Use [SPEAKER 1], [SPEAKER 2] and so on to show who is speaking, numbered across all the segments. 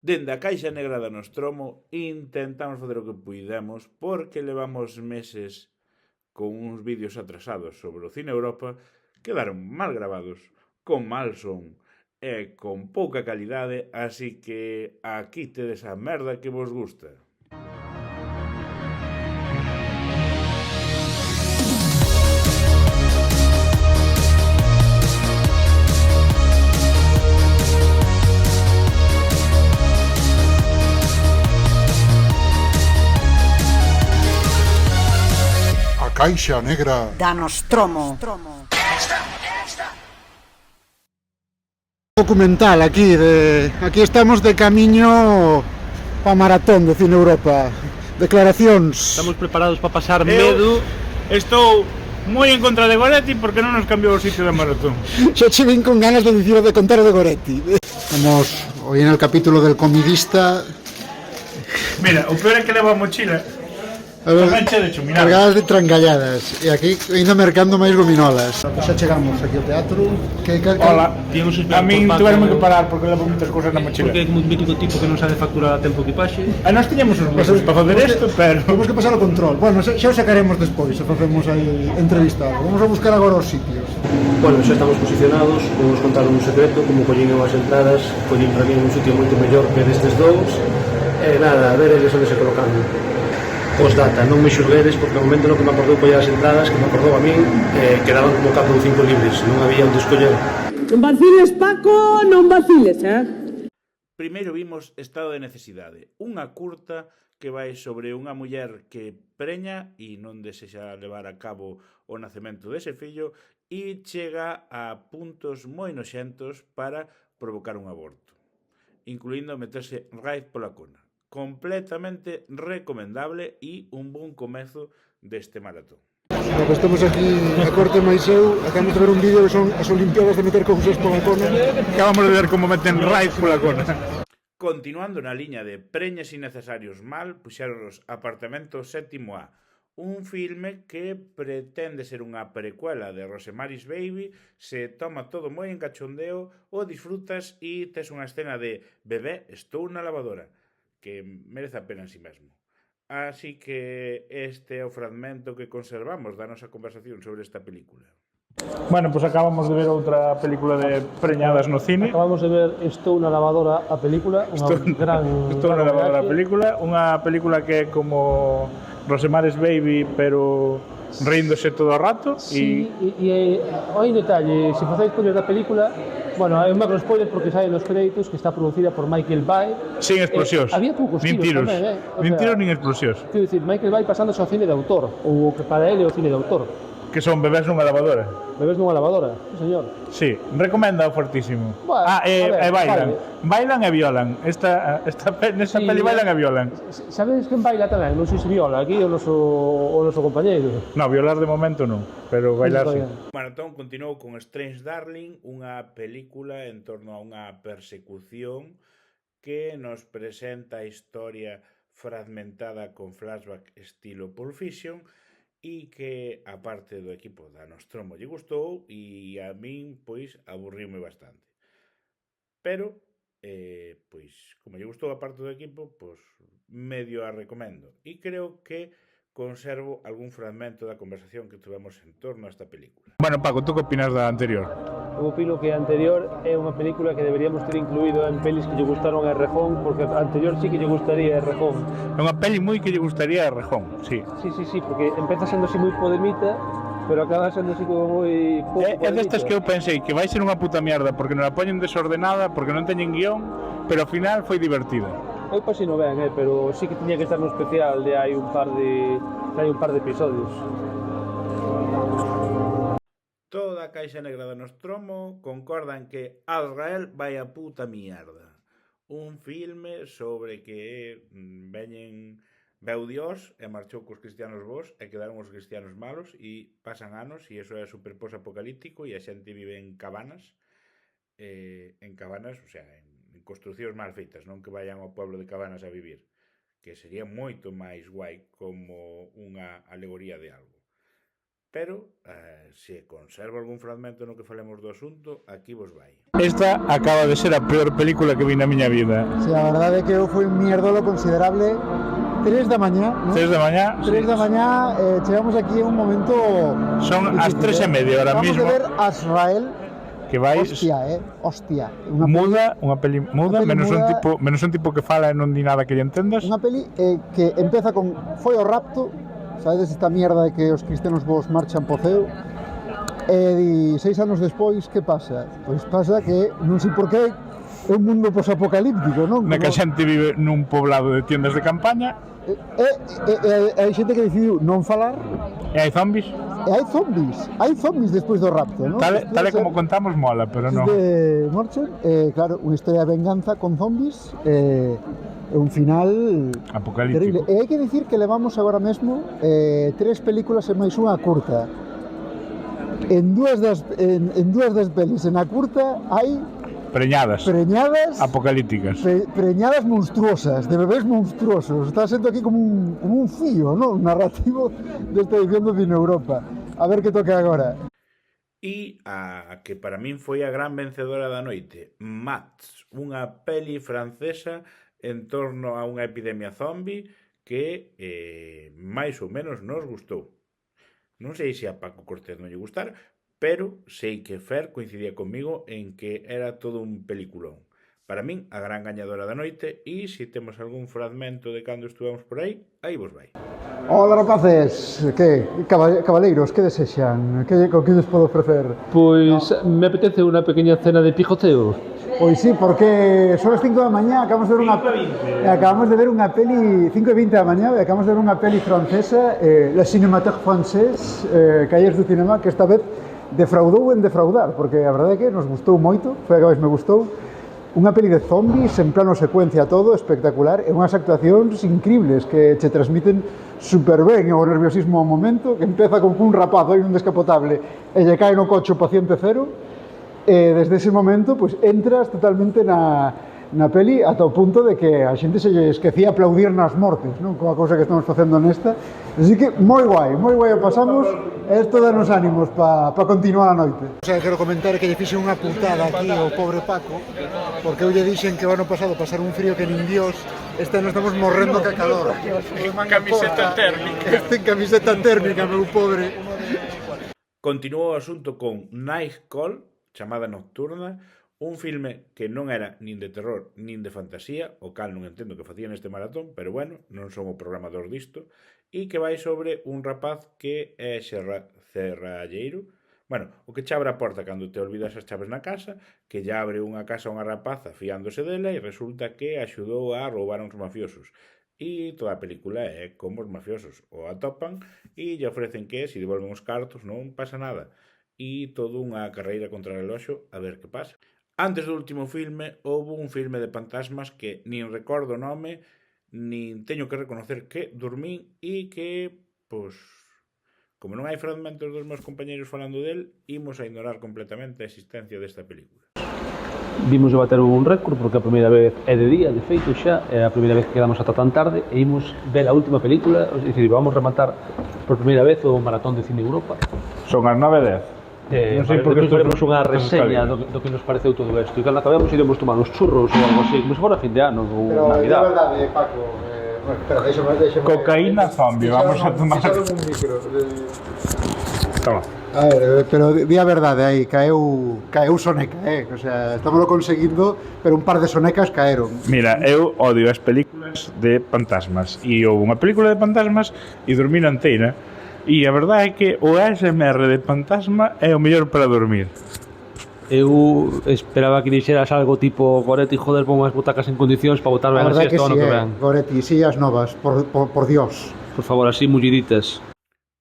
[SPEAKER 1] Dende a Caixa Negra da Nostromo intentamos facer o que puidemos porque levamos meses con uns vídeos atrasados sobre o Cine Europa, quedaron mal gravados, con mal son e con pouca calidade, así que aquí tedes a merda que vos gusta.
[SPEAKER 2] A Caixa Negra
[SPEAKER 3] da Nostromo.
[SPEAKER 2] Documental aquí estamos de camiño pa maratón de Cine Europa. Declaracións.
[SPEAKER 4] Estamos preparados para pasar medo.
[SPEAKER 1] Estou moi en contra de Goretti porque non nos cambiou o sitio da maratón.
[SPEAKER 2] Xa che vin con ganas de dicir de contar de Goretti. Estamos hoy en el capítulo del comidista.
[SPEAKER 1] Mira, o peor é que leva a mochila mancha de chuminada.
[SPEAKER 2] Cargadas de trangalladas. E aquí indo mercando máis gominolas. Xa chegamos aquí ao teatro.
[SPEAKER 1] Hola, a min tuveron que parar porque levo moitas cousas na mochila.
[SPEAKER 4] Porque é como un mítico tipo que non sabe facturar a tempo equipaxe.
[SPEAKER 1] E nós tiñamos uns meses para facer isto, pero
[SPEAKER 2] Temos que pasar o control. Bueno, xa o sacaremos despois, se facemos aí entrevistado. Vamos a buscar agora os sitios.
[SPEAKER 5] Bueno, xa estamos posicionados, podemos contar un secreto, como collín as entradas, collín para mí un sitio moito mellor que destes dous, e nada, a ver eles onde se colocan. Postdata, non me xurguedes, porque ao momento no que me acordou coller as entradas, que me acordou a min, quedaban como 4 ou 5 libres, non había onde escoller.
[SPEAKER 6] Non vaciles, Paco, non vaciles,
[SPEAKER 1] primeiro vimos Estado de Necesidade, unha curta que vai sobre unha muller que preña e non desexa levar a cabo o nacemento dese fillo e chega a puntos moi noxentos para provocar un aborto, incluindo meterse raíz pola cona. Completamente recomendable e un bon comezo deste maratón.
[SPEAKER 2] Porque estamos aquí a corte máis eu, acabamos de ver un vídeo que son as olimpiadas de meter cousas pola cona.
[SPEAKER 1] Acabamos de ver como meten raíz pola cona. Continuando na liña de preñas innecesarios mal, puxeron os Apartamento Séptimo A, un filme que pretende ser unha precuela de Rosemary's Baby, se toma todo moi en cachondeo, o disfrutas e tes unha escena de bebé, estou na lavadora, que merece a pena en si mesmo. Así que este é o fragmento que conservamos da nosa conversación sobre esta película.
[SPEAKER 7] Bueno, pois acabamos de ver outra película de preñadas no cine.
[SPEAKER 5] Acabamos de ver Estou na lavadora, a película, unha gran...
[SPEAKER 7] Estou na lavadora a película, unha película que é como Rosemary's Baby, pero ríndose todo o rato.
[SPEAKER 5] Sí, e hai un detalle, se facéis spoiler da película, bueno, hai un macro spoiler porque sai nos créditos que está producida por Michael Bay.
[SPEAKER 7] Sin explosións.
[SPEAKER 5] Había poucos
[SPEAKER 7] nin
[SPEAKER 5] tiros
[SPEAKER 7] tiros
[SPEAKER 5] tamén,
[SPEAKER 7] nin tiros nin explosións.
[SPEAKER 5] Quero dicir, Michael Bay pasándose ao cine de autor, ou que para ele é o cine de autor.
[SPEAKER 7] Que son bebés nunha lavadora.
[SPEAKER 5] Bebés nunha lavadora, sí, señor.
[SPEAKER 7] Sí, recomenda fortísimo.
[SPEAKER 5] Bueno,
[SPEAKER 7] E bailan.
[SPEAKER 5] vale.
[SPEAKER 7] Bailan e violan. Nesta
[SPEAKER 5] Sí,
[SPEAKER 7] peli bailan e violan.
[SPEAKER 5] Sabes quen baila tamén? Non sei se viola, aquí o noso compañeiro.
[SPEAKER 7] No, violar de momento non, pero bailar sí.
[SPEAKER 1] Maratón continuou con Strange Darling, unha película en torno a unha persecución que nos presenta a historia fragmentada con flashback estilo Pulp Fiction e que, a parte do equipo da Nostromo, lle gustou e a min, pois, aburriume bastante. Pero, pois, como lle gustou a parte do equipo, pois, medio a recomendo. E creo que conservo algún fragmento da conversación que tuvemos en torno a esta película.
[SPEAKER 7] Bueno, Paco, tú que opinas da anterior?
[SPEAKER 5] Eu opino que a anterior é unha película que deberíamos ter incluído en pelis que lle gustaron a Errejón, porque a anterior sí que lle gustaría a Errejón.
[SPEAKER 7] É unha peli moi que lle gustaría a Rejón, sí.
[SPEAKER 5] Sí, porque empeza sendo así moi podemita, pero acaba sendo así como moi pouco
[SPEAKER 7] É destas que eu pensei que vai ser unha puta mierda porque non a poñen desordenada, porque non teñen guión, pero ao final foi divertida.
[SPEAKER 5] Eu pasino ben, pero sí que tiña que estar no especial de hai un par de episodios.
[SPEAKER 1] Toda a Caixa Negra da Nostromo concordan que Azrael vai a puta mierda. Un filme sobre que veu Dios e marchou cos cristianos bons e quedaron os cristianos malos e pasan anos e iso é super post-apocalíptico e a xente vive en cabanas, o sea, en construcións mal feitas, non que vayan ao pueblo de Cabanas a vivir, que sería moito máis guai como unha alegoría de algo. pero se conserva algún fragmento no que falemos do asunto, aquí vos vai.
[SPEAKER 7] Esta acaba de ser a peor película que vi na miña vida.
[SPEAKER 2] Sí, a verdade é que eu foi un mierdolo considerable. 3 da mañá, ¿no?
[SPEAKER 7] 3 da mañá.
[SPEAKER 2] 3 da mañá, chegamos aquí a un momento
[SPEAKER 7] Son as
[SPEAKER 2] difícil,
[SPEAKER 7] 3:30 ahora
[SPEAKER 2] Vamos
[SPEAKER 7] mismo.
[SPEAKER 2] de ver Azrael.
[SPEAKER 7] Que vais
[SPEAKER 2] Hostia,
[SPEAKER 7] unha peli muda, menos un tipo que fala e non di nada que lle entendas.
[SPEAKER 2] Unha peli que empeza con foi o rapto, sabedes esta mierda de que os cristianos vos marchan po ceo. E 6 anos despois, que pasa? Pois pasa que non sei por qué é un mundo posapocalíptico, non?
[SPEAKER 7] Na que a xente vive nun poblado de tiendas de campaña.
[SPEAKER 2] Hai xente que decidiu non falar.
[SPEAKER 7] E hai zombies.
[SPEAKER 2] E hai zombies despois do rapto, non?
[SPEAKER 7] Tal e como contamos mola, pero non.
[SPEAKER 2] De Morchen, claro, unha historia de venganza con zombies, un final
[SPEAKER 7] apocalíptico.
[SPEAKER 2] Terrible. E hai que dicir que levamos agora mesmo 3 películas e máis unha curta. En dúas das pelis en a curta hai
[SPEAKER 7] preñadas apocalípticas,
[SPEAKER 2] preñadas monstruosas, de bebés monstruosos. Está sendo aquí como un fío, non? Narrativo desta edición do Cine Europa. A ver que toca agora.
[SPEAKER 1] E a que para min foi a gran vencedora da noite, Mats, unha peli francesa en torno a unha epidemia zombie que máis ou menos nos gustou. Non sei se a Paco Cortés non lle gustar, pero sei que Fer coincidía comigo en que era todo un peliculón. Para min, a gran gañadora da noite, e se temos algún fragmento de cando estuvemos por aí vos vai.
[SPEAKER 2] Hola rapaces, que cabaleiros, que desexan? Con que lles podo ofrecer?
[SPEAKER 4] Pois me apetece unha pequena cena de pijoteo.
[SPEAKER 2] Pois sí, porque son as 5 da mañá, acabamos de ver unha peli 5:20 da mañá, acabamos de ver unha peli francesa, La Cinémathèque Française, Calles do Cinema, que esta vez defraudou en defraudar, porque a verdade é que nos gustou moito, foi a que máis me gustou. Unha peli de zombies en plano secuencia todo, espectacular, e unhas actuacións increíbles que che transmiten super ben o nerviosismo ao momento, que empeza con un rapaz vai nun descapotable e lle cae no coche o paciente cero, e desde ese momento pues, entras totalmente na peli ata o punto de que a xente se lle esquecía aplaudir nas mortes, non? Coa cousa que estamos facendo nesta. Así que moi guai o pasamos, e isto danos ánimos para continuar a noite. O sea, quero comentar que lle fixe unha putada aquí ao pobre Paco, porque eu lle dixen que o ano pasado pasar un frío que nin Dios, este ano estamos morrendo ca calor.
[SPEAKER 7] Camiseta térmica.
[SPEAKER 2] Este en camiseta térmica, meu pobre.
[SPEAKER 1] Continuou o asunto con Night Call, chamada Nocturna, un filme que non era nin de terror nin de fantasía, o cal non entendo que facía neste maratón, pero bueno, non son o programador disto, e que vai sobre un rapaz que é cerralleiro, bueno, o que che abre a porta cando te olvidas as chaves na casa, que lle abre unha casa a unha rapaza fiándose dela e resulta que axudou a roubar a uns mafiosos. E toda a película é como os mafiosos o atopan e lle ofrecen que, se devolven os cartos, non pasa nada. E toda unha carreira contra o reloxo a ver que pasa. Antes do último filme, houve un filme de fantasmas que nin recordo o nome, nin teño que reconocer que dormín e que, pois, como non hai fragmentos dos meus compañeros falando del, imos a ignorar completamente a existencia desta película.
[SPEAKER 4] Vimos de bater un récord porque a primeira vez é de día, de feito xa, é a primeira vez que quedamos ata tan tarde e imos ver a última película, é dicir, vamos rematar por primeira vez o Maratón de Cine Europa.
[SPEAKER 7] Son as 9:10.
[SPEAKER 4] Non sei por que faremos unha reseña do que nos pareceu todo isto e cando acabemos iremos tomar uns churros ou algo así, como se fora fin de ano ou Navidad.
[SPEAKER 2] Pero é verdade, Paco, bueno, espera, déxame
[SPEAKER 7] cocaína zombie, vamos a tomar. Toma.
[SPEAKER 2] A ver, pero di a verdade aí, caeu soneca, o sea, estámoslo conseguindo, pero un par de sonecas caeron.
[SPEAKER 7] Mira, eu odio as películas de fantasmas e houve unha película de fantasmas e dormir inteira. E a verdade é que o ASMR de fantasma é o mellor para dormir.
[SPEAKER 4] Eu esperaba que dixeras algo tipo Goretti, joder, pon as butacas en condicións para botar ben así este ano que ven.
[SPEAKER 2] Goretti, sillas novas, por Dios.
[SPEAKER 4] Por favor, así mulliditas.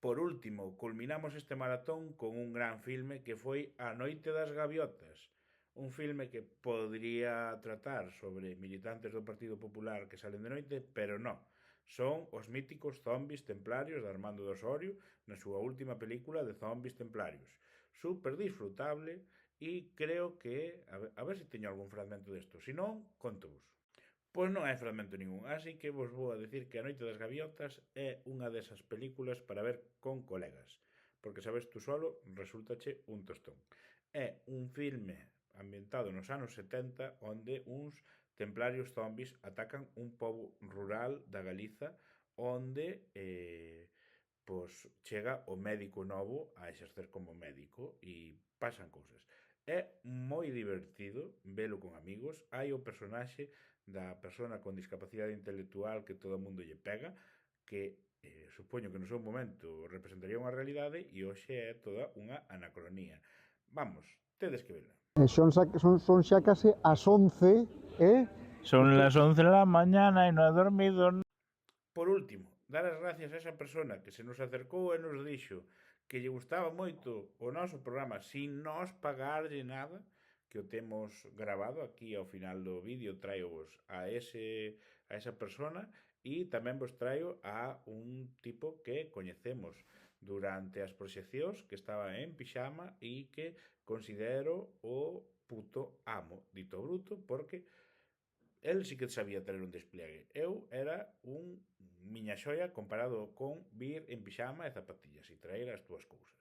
[SPEAKER 1] Por último, culminamos este maratón con un gran filme que foi A Noite das Gaviotas. Un filme que podría tratar sobre militantes do Partido Popular que salen de noite, pero non. Son os míticos zombies templarios de Armando de Osorio na súa última película de zombies templarios. Super disfrutable e creo que... A ver se teño algún fragmento desto. Se non, contovos. Pois non hai fragmento ningún, así que vos vou a decir que A Noite das Gaviotas é unha desas películas para ver con colegas. porque sabes tú solo resultache un tostón. É un filme ambientado nos anos 70 onde uns templarios zombies atacan un pobo rural da Galiza onde chega o médico novo a exercer como médico e pasan cousas. É moi divertido velo con amigos. Hai o personaxe da persona con discapacidade intelectual que todo o mundo lle pega, que supoño que no seu momento representaría unha realidade e hoxe é toda unha anacronía. Vamos, tedes que vela.
[SPEAKER 2] Son xa case as 11,
[SPEAKER 7] Son las 11 de la mañana e non he dormido.
[SPEAKER 1] Por último, dar as gracias a esa persona que se nos acercou e nos dixo que lle gustaba moito o noso programa sin nos pagarlle nada, que o temos grabado aquí ao final do vídeo, traio-vos a esa persona e tamén vos traio a un tipo que coñecemos durante as proxeccións, que estaba en pixama e que considero o puto amo, dito bruto, porque el sí que sabía ter un despliegue. Eu era un miña xoia comparado con vir en pixama e zapatillas e traer as túas cousas.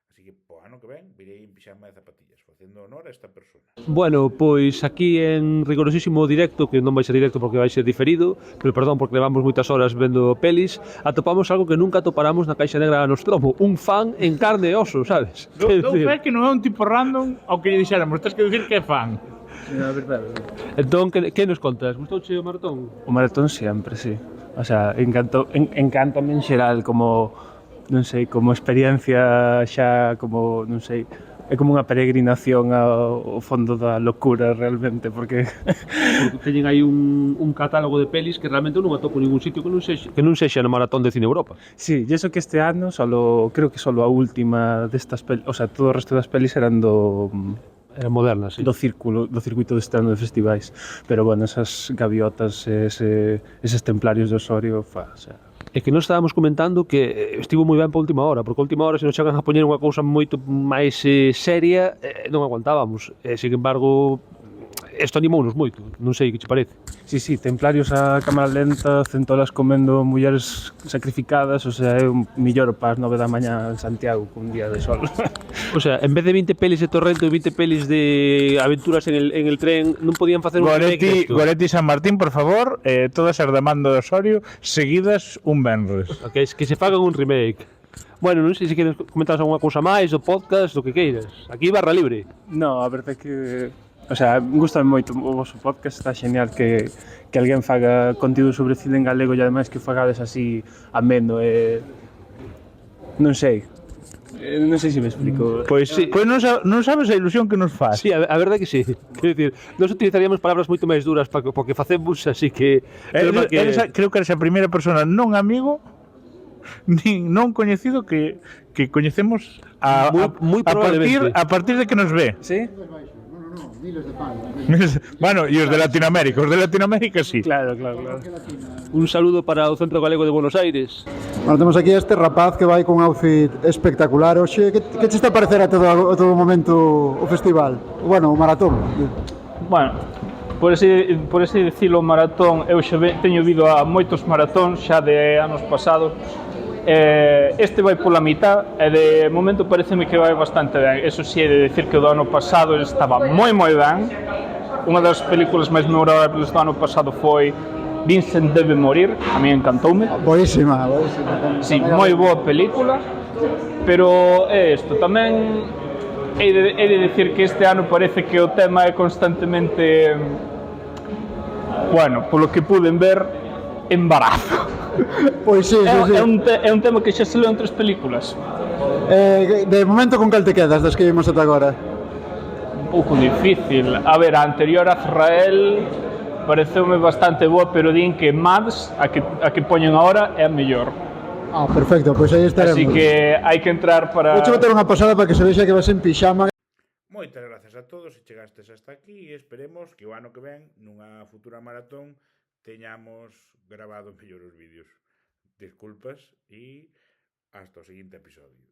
[SPEAKER 1] Así que po ano que ven virei en pixama e zapatillas, facendo honor a esta persona.
[SPEAKER 4] Bueno, pois aquí en rigorosísimo directo, que non vai ser directo porque vai ser diferido, pero perdón porque levamos moitas horas vendo pelis, atopamos algo que nunca atoparamos na Caixa Negra da Nostromo, un fan en carne e oso, sabes?
[SPEAKER 7] Dou fe que non é un tipo random ao que lle dixéramos, tens que dicir que é fan.
[SPEAKER 4] É verdade. Entón, que nos contas? Gustouche o maratón?
[SPEAKER 3] O maratón sempre, sí. O sea, encántame en xeral como, non sei, como experiencia xa, como, non sei, é como unha peregrinación ao fondo da locura realmente, porque
[SPEAKER 4] teñen aí un catálogo de pelis que realmente non atopo en ningún sitio que non sexa no Maratón de Cine Europa.
[SPEAKER 3] sí, e iso que este ano creo que solo a última destas pelis, o sea, todo o resto das pelis eran
[SPEAKER 4] Eran modernas, sí.
[SPEAKER 3] do circuito deste ano de festivais, pero bueno, esas gaviotas, eses templarios de Osorio, o sea,
[SPEAKER 4] É que nós estábamos comentando que estivo moi ben para a última hora, porque a última hora se nos chegan a poñer unha cousa moito máis seria, non aguantábamos. Sin embargo, isto animounos moito, non sei que che parece.
[SPEAKER 3] Sí, templarios a cámara lenta, centolas comendo mulleres sacrificadas, o sea, é un millor para as 9 da mañá en Santiago con un día de sol.
[SPEAKER 4] O sea, en vez de 20 pelis de Torrento e 20 pelis de aventuras en el tren, non podían facer un remake desto.
[SPEAKER 7] Goretti San Martín, por favor, todas as de Mando de Osorio seguidas un venres.
[SPEAKER 4] Okay, que se fagan un remake. Bueno, non sei se queres comentar algunha cousa máis, o podcast, o que queiras. Aquí barra libre.
[SPEAKER 3] No, a verdade é que, o sea, gustame moito o vosso podcast, está genial que alguén faga contido sobre cine en galego e ademais que fagades así ameno e non sei. Non sei se me explico.
[SPEAKER 7] Pois sí, pois non sabes a ilusión que nos faz.
[SPEAKER 4] Sí, a verdade que sí. Quero dicir, nós utilizaríamos palabras moito máis duras porque facemos así que...
[SPEAKER 7] Creo que eres a primeira persona non amigo nin non coñecido que coñecemos a partir de que nos ve.
[SPEAKER 3] Sí?
[SPEAKER 2] No, miles de fans.
[SPEAKER 7] Bueno, e os de Latinoamérica sí.
[SPEAKER 3] Claro.
[SPEAKER 4] Un saludo para o Centro Galego de Buenos Aires.
[SPEAKER 2] Bueno, temos aquí a este rapaz que vai con un outfit espectacular. Oxe, que che está a parecer a todo momento o festival? Bueno, o maratón.
[SPEAKER 8] Bueno, por ese dicilo maratón, eu xa teño vido a moitos maratóns xa de anos pasados. Este vai pola mitad e de momento pareceme que vai bastante ben. Eso si, é de decir que o do ano pasado estaba moi ben. Unha das películas máis memorables do ano pasado foi Vincent debe morir, a mí encantoume.
[SPEAKER 2] Boísima.
[SPEAKER 8] Sí, moi boa película, pero é isto, tamén he de decir que este ano parece que o tema é constantemente, bueno, polo que puden ver, embarazo.
[SPEAKER 2] Pois sí.
[SPEAKER 8] É un tema que xa se leu en 3 películas.
[SPEAKER 2] De momento con cal te quedas das que vimos ata agora?
[SPEAKER 8] Un pouco difícil. A ver, a anterior a Azrael pareceume bastante boa, pero din que Mads, a que poñen agora, é a mellor.
[SPEAKER 2] Ah, perfecto, pois aí estaremos.
[SPEAKER 8] Así que hai que entrar para...
[SPEAKER 2] Vou meter unha pasada para que se vexa que vas en pixama.
[SPEAKER 1] Moitas grazas a todos se chegastes hasta aquí e esperemos que o ano que ven, nunha futura maratón, teñamos grabado mellor os vídeos. Disculpas e hasta o seguinte episodio.